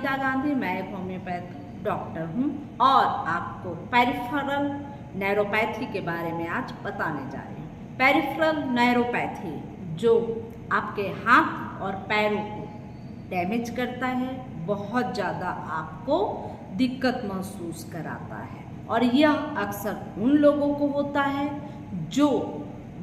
अनीता गांधी, मैं एक homeopath doctor हूँ और आपको पेरिफेरल न्यूरोपैथी के बारे में आज बताने जा रही हूँ। पेरिफेरल न्यूरोपैथी जो आपके हाथ और पैरों को डैमेज करता है, बहुत ज़्यादा आपको दिक्कत महसूस कराता है और यह अक्सर उन लोगों को होता है जो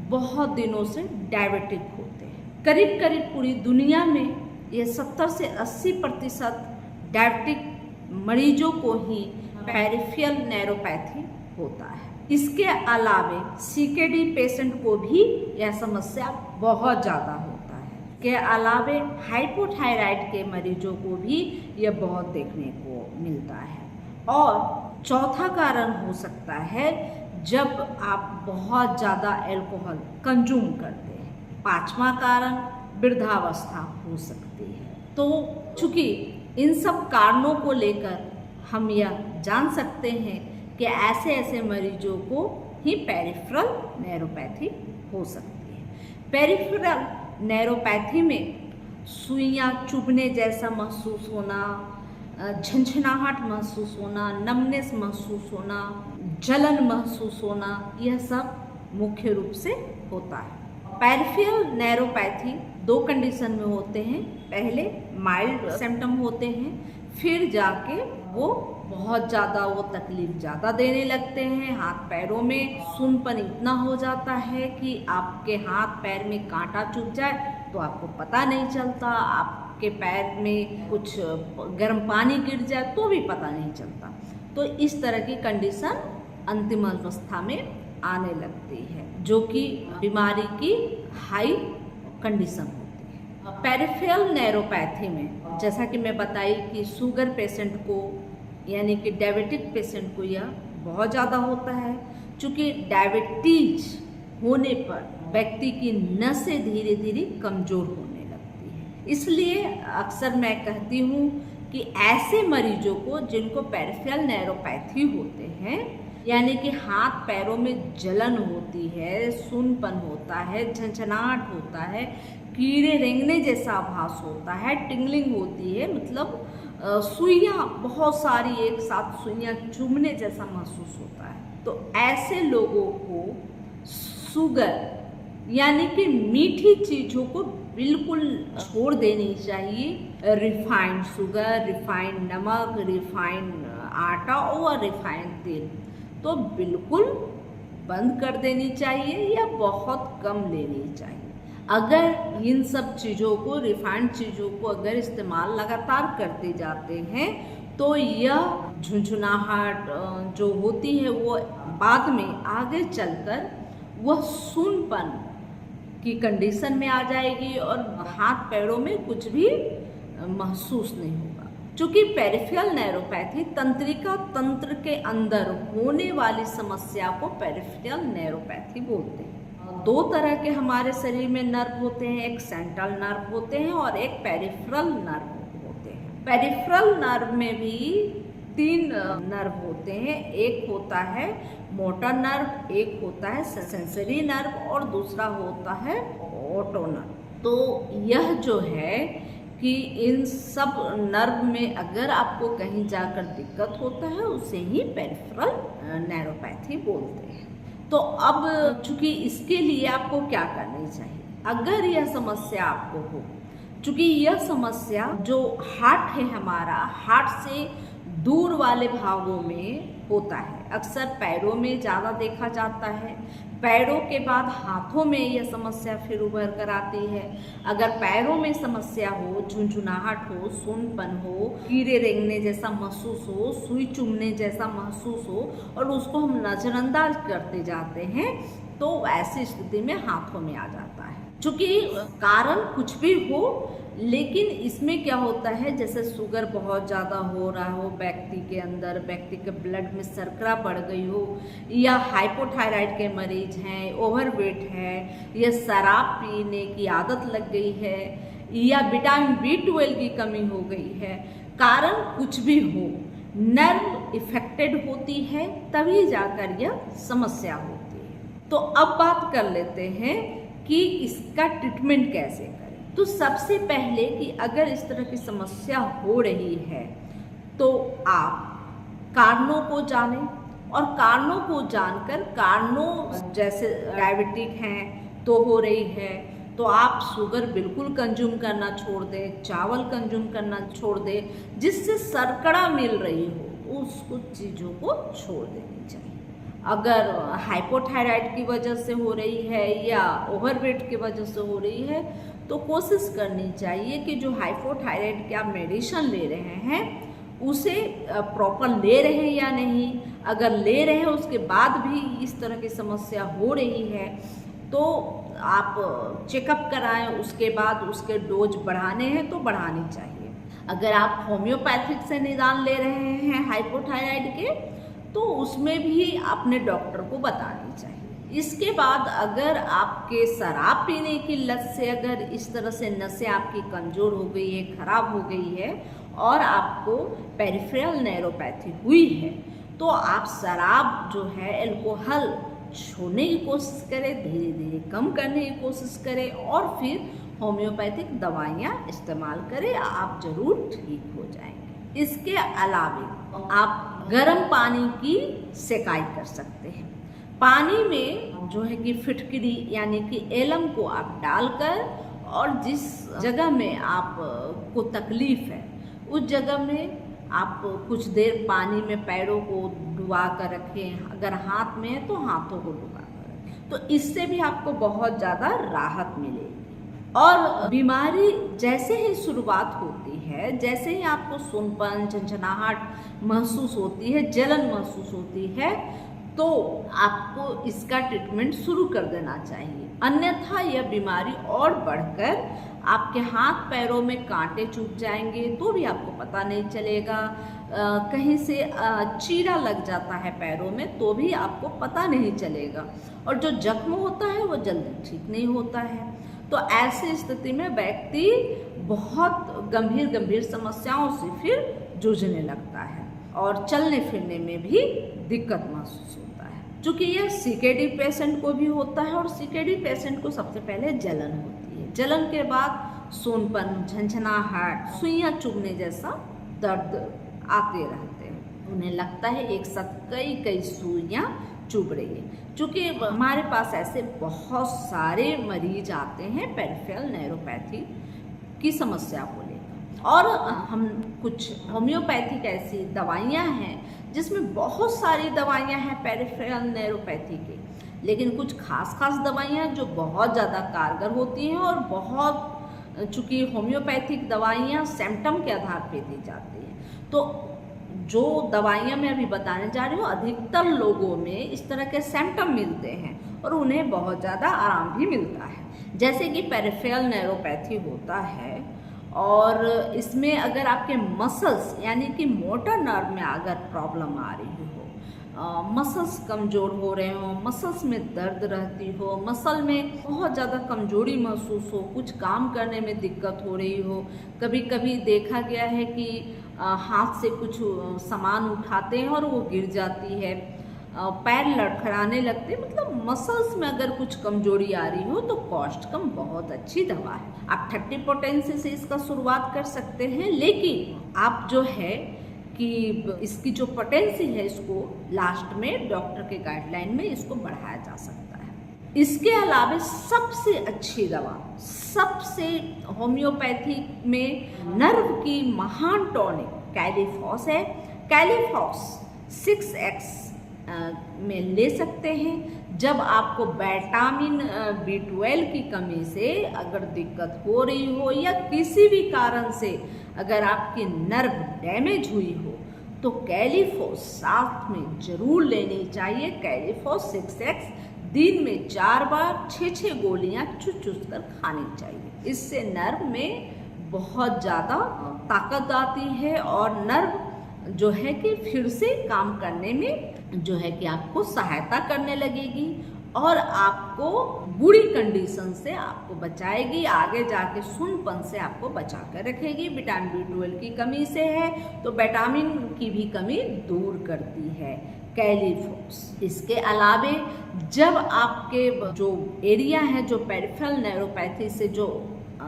बहुत दिनों से डायबिटिक होते हैं। करीब करीब पूरी दुनिया में ये 70 से 80% डायबिटिक मरीजों को ही पेरिफेरल न्यूरोपैथी होता है। इसके अलावे सीकेडी पेशेंट को भी यह समस्या बहुत ज़्यादा होता है। के अलावे हाइपोथायराइड के मरीजों को भी यह बहुत देखने को मिलता है। और चौथा कारण हो सकता है जब आप बहुत ज़्यादा अल्कोहल कंज्यूम करते हैं। पांचवा कारण वृद्धावस्था हो सकती है। तो चूंकि इन सब कारणों को लेकर हम यह जान सकते हैं कि ऐसे मरीजों को ही पेरिफेरल न्यूरोपैथी हो सकती है। पेरिफेरल न्यूरोपैथी में सुइयां चुभने जैसा महसूस होना, झंझनाहट महसूस होना, नमनेस महसूस होना, जलन महसूस होना, यह सब मुख्य रूप से होता है। पेरिफेरल न्यूरोपैथी दो कंडीशन में होते हैं। पहले माइल्ड सिम्टम होते हैं, फिर जाके वो बहुत ज़्यादा वो तकलीफ ज़्यादा देने लगते हैं। हाथ पैरों में सूनपन इतना हो जाता है कि आपके हाथ पैर में कांटा चुभ जाए तो आपको पता नहीं चलता, आपके पैर में कुछ गर्म पानी गिर जाए तो भी पता नहीं चलता। तो इस तरह की कंडीशन अंतिम अवस्था में आने लगती है, जो कि बीमारी की हाई कंडीशन होती है। पेरिफेरल न्यूरोपैथी में जैसा कि मैं बताई कि शुगर पेशेंट को यानी कि डायबिटिक पेशेंट को यह बहुत ज़्यादा होता है। चूँकि डायबिटीज होने पर व्यक्ति की नसें धीरे धीरे कमज़ोर होने लगती है। इसलिए अक्सर मैं कहती हूँ कि ऐसे मरीजों को जिनको पेरिफेरल न्यूरोपैथी होते हैं, यानी कि हाथ पैरों में जलन होती है, सूनपन होता है, झंझनाहट होता है, कीड़े रेंगने जैसा आभास होता है, टिंगलिंग होती है, मतलब सुइयां बहुत सारी एक साथ सुइयां चुभने जैसा महसूस होता है। तो ऐसे लोगों को शुगर यानी कि मीठी चीज़ों को बिल्कुल छोड़ देनी चाहिए। रिफाइंड शुगर, रिफाइंड नमक, रिफाइंड आटा और रिफाइंड तेल तो बिल्कुल बंद कर देनी चाहिए या बहुत कम लेनी चाहिए। अगर इन सब चीज़ों को, रिफाइंड चीज़ों को अगर इस्तेमाल लगातार करते जाते हैं तो यह झुंझुनाहट जो होती है वो बाद में आगे चलकर वह सूनपन की कंडीशन में आ जाएगी और हाथ पैरों में कुछ भी महसूस नहीं होगा। चूँकि पेरिफेरल न्यूरोपैथी तंत्रिका तंत्र के अंदर होने वाली समस्या को पेरिफेरल न्यूरोपैथी बोलते हैं। दो तरह के हमारे शरीर में नर्व होते हैं, एक सेंट्रल नर्व होते हैं और एक पेरिफेरल नर्व होते हैं। पेरिफेरल नर्व में भी 3 नर्व होते हैं। एक होता है मोटर नर्व, एक होता है सेंसरी नर्व और दूसरा होता है ऑटो नर्व। तो यह जो है कि इन सब नर्व में अगर आपको कहीं जाकर दिक्कत होता है उसे ही पेरिफेरल न्यूरोपैथी बोलते हैं। तो अब चूँकि इसके लिए आपको क्या करनी चाहिए अगर यह समस्या आपको हो। चूँकि यह समस्या जो हार्ट है हमारा, हार्ट से दूर वाले भागों में होता है, अक्सर पैरों में ज़्यादा देखा जाता है। पैरों के बाद हाथों में यह समस्या फिर उभर कर आती है। अगर पैरों में समस्या हो, झुंझुनाहट हो, सूनपन हो, कीड़े रेंगने जैसा महसूस हो, सुई चुभने जैसा महसूस हो और उसको हम नज़रअंदाज करते जाते हैं तो ऐसी स्थिति में हाथों में आ जाता है। चूँकि कारण कुछ भी हो, लेकिन इसमें क्या होता है, जैसे शुगर बहुत ज़्यादा हो रहा हो व्यक्ति के अंदर, व्यक्ति के ब्लड में शर्करा बढ़ गई हो, या हाइपोथायराइड के मरीज हैं, ओवरवेट है, या शराब पीने की आदत लग गई है, या विटामिन B12 की कमी हो गई है, कारण कुछ भी हो, नर्व इफेक्टेड होती है तभी जाकर यह समस्या होती है। तो अब बात कर लेते हैं कि इसका ट्रीटमेंट कैसे करें। तो सबसे पहले कि अगर इस तरह की समस्या हो रही है तो आप कारणों को जानें, और कारणों को जानकर, कारणों जैसे डायबिटिक हैं तो हो रही है तो आप शुगर बिल्कुल कंज्यूम करना छोड़ दें, चावल कंज्यूम करना छोड़ दें, जिससे शर्करा मिल रही हो उस कुछ चीज़ों को छोड़ देनी चाहिए। अगर हाइपोथायराइड की वजह से हो रही है या ओवरवेट की वजह से हो रही है तो कोशिश करनी चाहिए कि जो हाइपोथायराइड के आप मेडिसिन ले रहे हैं उसे प्रॉपर ले रहे हैं या नहीं। अगर ले रहे हैं उसके बाद भी इस तरह की समस्या हो रही है तो आप चेकअप कराएं, उसके बाद उसके डोज बढ़ाने हैं तो बढ़ानी चाहिए। अगर आप होम्योपैथिक से निदान ले रहे हैं हाइपोथायराइड के तो उसमें भी अपने डॉक्टर को बतानी चाहिए। इसके बाद अगर आपके शराब पीने की लत से अगर इस तरह से नसें आपकी कमज़ोर हो गई है, खराब हो गई है और आपको पेरिफेरल न्यूरोपैथी हुई है तो आप शराब जो है अल्कोहल छोड़ने की कोशिश करें, धीरे धीरे कम करने की कोशिश करें और फिर होम्योपैथिक दवाइयाँ इस्तेमाल करें, आप ज़रूर ठीक हो जाएंगे। इसके अलावा आप गर्म पानी की सेकाई कर सकते हैं। पानी में जो है कि फिटकरी यानी कि एलम को आप डालकर और जिस जगह में आप को तकलीफ़ है उस जगह में आप कुछ देर पानी में पैरों को डुबा कर रखें, अगर हाथ में है तो हाथों को डुबा कर रखें, तो इससे भी आपको बहुत ज़्यादा राहत मिलेगी। और बीमारी जैसे ही शुरुआत होती है, जैसे ही आपको सूनपन, झंझनाहट महसूस होती है, जलन महसूस होती है तो आपको इसका ट्रीटमेंट शुरू कर देना चाहिए, अन्यथा यह बीमारी और बढ़कर आपके हाथ पैरों में कांटे चुभ जाएंगे तो भी आपको पता नहीं चलेगा। कहीं से चीरा लग जाता है पैरों में तो भी आपको पता नहीं चलेगा, और जो जख्म होता है वो जल्दी ठीक नहीं होता है। तो ऐसी स्थिति में व्यक्ति बहुत गंभीर समस्याओं से फिर जूझने लगता है और चलने फिरने में भी दिक्कत महसूस होता है। चूँकि यह सीकेडी पेशेंट को भी होता है और सीकेडी पेशेंट को सबसे पहले जलन होती है, जलन के बाद सूनपन, झंझनाहट, सुइयां चुभने जैसा दर्द आते रहते हैं। उन्हें लगता है एक साथ कई सुइयां चुभ रही है। चूँकि हमारे पास ऐसे बहुत सारे मरीज आते हैं पेरिफेरल न्यूरोपैथी की समस्या को लेकर, और हम कुछ होम्योपैथिक ऐसी दवाइयाँ हैं जिसमें बहुत सारी दवाइयाँ हैं पेरिफेरल न्यूरोपैथी की, लेकिन कुछ खास दवाइयाँ जो बहुत ज़्यादा कारगर होती हैं और बहुत, चूँकि होम्योपैथिक दवाइयाँ सिम्टम के आधार पे दी जाती हैं, तो जो दवाइयाँ मैं अभी बताने जा रही हूँ अधिकतर लोगों में इस तरह के सिम्टम मिलते हैं और उन्हें बहुत ज़्यादा आराम भी मिलता है। जैसे कि पेरिफेरल न्यूरोपैथी होता है और इसमें अगर आपके मसल्स यानी कि मोटर नर्व में अगर प्रॉब्लम आ रही हो, मसल्स कमज़ोर हो रहे हो, मसल्स में दर्द रहती हो, मसल में बहुत ज़्यादा कमज़ोरी महसूस हो, कुछ काम करने में दिक्कत हो रही हो, कभी कभी देखा गया है कि हाथ से कुछ सामान उठाते हैं और वो गिर जाती है, पैर लड़खड़ाने लगते हैं, मतलब मसल्स में अगर कुछ कमजोरी आ रही हो तो कॉस्ट कम बहुत अच्छी दवा है। आप 30 पोटेंसी से इसका शुरुआत कर सकते हैं, लेकिन आप जो है कि इसकी जो पोटेंसी है इसको लास्ट में डॉक्टर के गाइडलाइन में इसको बढ़ाया जा सकता है। इसके अलावा सबसे अच्छी दवा, सबसे होम्योपैथिक में नर्व की महान टॉनिक कैलीफॉस है। कैलीफॉस 6x में ले सकते हैं। जब आपको विटामिन B12 की कमी से अगर दिक्कत हो रही हो या किसी भी कारण से अगर आपकी नर्व डैमेज हुई हो तो कैलीफॉस साथ में जरूर लेनी चाहिए। कैलीफॉस 6x दिन में 4 बार 6 गोलियां चुस कर खानी चाहिए। इससे नर्व में बहुत ज़्यादा ताकत आती है और नर्व जो है कि फिर से काम करने में जो है कि आपको सहायता करने लगेगी और आपको बुरी कंडीशन से आपको बचाएगी, आगे जाके सुनपन से आपको बचा कर रखेगी। विटामिन B12 की कमी से है तो विटामिन की भी कमी दूर करती है कैलीफॉस। इसके अलावे जब आपके जो एरिया है जो पेरिफेरल न्यूरोपैथी से जो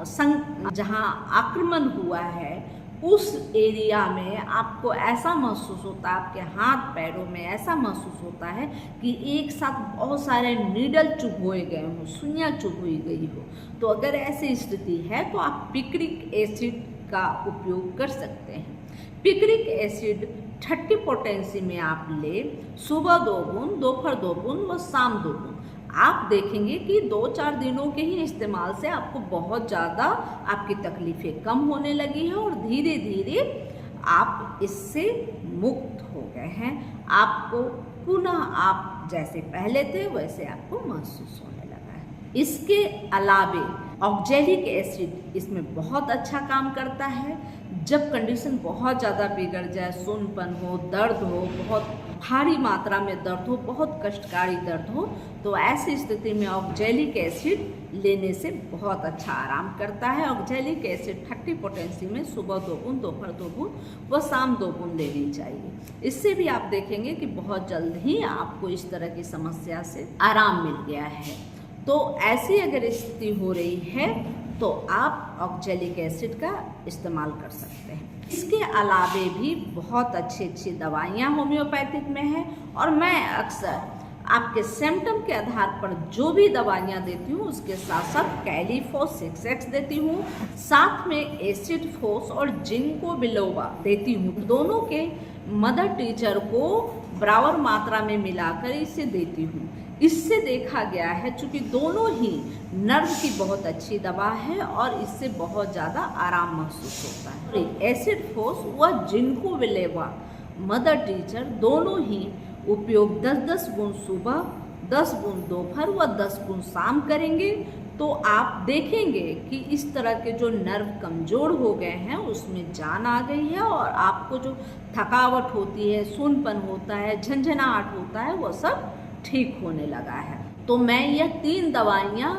जहाँ आक्रमण हुआ है उस एरिया में आपको ऐसा महसूस होता है, आपके हाथ पैरों में ऐसा महसूस होता है कि एक साथ बहुत सारे नीडल चुभोए गए हों, सुइयाँ चुभोई गई हो। तो अगर ऐसी स्थिति है तो आप पिक्रिक एसिड का उपयोग कर सकते हैं। पिक्रिक एसिड 30 पोटेंसी में आप ले, सुबह 2 बूंद, दोपहर 2 बूंद व शाम 2 बूंद। आप देखेंगे कि 2-4 दिनों के ही इस्तेमाल से आपको बहुत ज़्यादा आपकी तकलीफ़ें कम होने लगी हैं और धीरे धीरे आप इससे मुक्त हो गए हैं। आपको पुनः आप जैसे पहले थे वैसे आपको महसूस होने लगा है। इसके अलावे ऑक्जेलिक एसिड इसमें बहुत अच्छा काम करता है। जब कंडीशन बहुत ज़्यादा बिगड़ जाए, सुन्नपन हो, दर्द हो, बहुत भारी मात्रा में दर्द हो, बहुत कष्टकारी दर्द हो, तो ऐसी स्थिति में ऑक्जेलिक एसिड लेने से बहुत अच्छा आराम करता है। ऑक्जेलिक एसिड 30 पोटेंसी में सुबह 2 बूंद, दोपहर 2 बूंद व शाम 2 बूंद लेनी चाहिए। इससे भी आप देखेंगे कि बहुत जल्द ही आपको इस तरह की समस्या से आराम मिल गया है। तो ऐसी अगर स्थिति हो रही है तो आप ऑक्जेलिक एसिड का इस्तेमाल कर सकते हैं। इसके अलावे भी बहुत अच्छी दवाइयाँ होम्योपैथिक में हैं और मैं अक्सर आपके सिम्टम के आधार पर जो भी दवाइयाँ देती हूँ उसके साथ साथ कैलीफोस 6x देती हूँ, साथ में एसिड फोस और जिंको बिलोवा देती हूँ। दोनों के मदर टीचर को बराबर मात्रा में मिलाकर इसे देती हूँ। इससे देखा गया है चूँकि दोनों ही नर्व की बहुत अच्छी दवा है और इससे बहुत ज़्यादा आराम महसूस होता है। एसिड फोस व जिनको विलेवा मदर टीचर दोनों ही उपयोग 10-10 बूंद सुबह, 10 बूंद दोपहर व 10 बूंद शाम करेंगे तो आप देखेंगे कि इस तरह के जो नर्व कमज़ोर हो गए हैं उसमें जान आ गई है और आपको जो थकावट होती है, सुन्नपन होता है, झंझनाहट होता है, वो सब ठीक होने लगा है। तो मैं यह 3 दवाइयाँ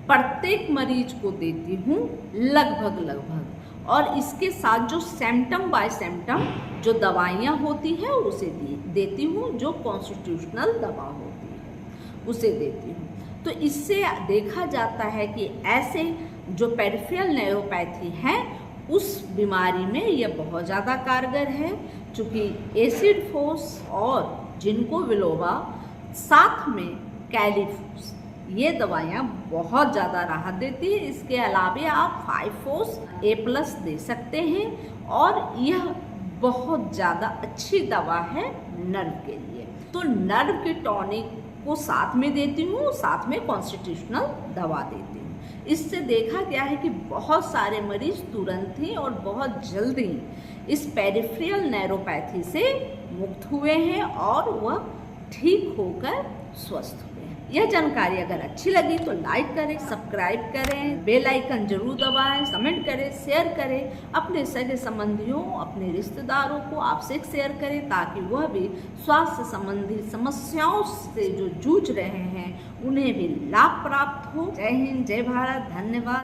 प्रत्येक मरीज को देती हूँ लगभग और इसके साथ जो सिम्टम बाय सिम्टम जो दवाइयाँ होती है उसे देती हूँ, जो कॉन्स्टिट्यूशनल दवा होती है उसे देती हूँ। तो इससे देखा जाता है कि ऐसे जो पेरिफेरल न्यूरोपैथी है उस बीमारी में यह बहुत ज़्यादा कारगर है, चूँकि एसिड फोस और जिनको विलोवा साथ में कैलीफोस ये दवाइयाँ बहुत ज़्यादा राहत देती है। इसके अलावा आप 5-फोस A+ दे सकते हैं और यह बहुत ज़्यादा अच्छी दवा है नर्व के लिए। तो नर्व के टॉनिक को साथ में देती हूँ, साथ में कॉन्स्टिट्यूशनल दवा देती हूँ। इससे देखा गया है कि बहुत सारे मरीज तुरंत ही और बहुत जल्दी इस पेरिफेरल न्यूरोपैथी से मुक्त हुए हैं और वह ठीक होकर स्वस्थ हुए हैं। यह जानकारी अगर अच्छी लगी तो लाइक करें, सब्सक्राइब करें, बेल आइकन जरूर दबाएं, कमेंट करें, शेयर करें, अपने सगे संबंधियों, अपने रिश्तेदारों को आपसे शेयर करें ताकि वह भी स्वास्थ्य संबंधी समस्याओं से जो जूझ रहे हैं उन्हें भी लाभ प्राप्त हो। जय हिंद, जय भारत, धन्यवाद।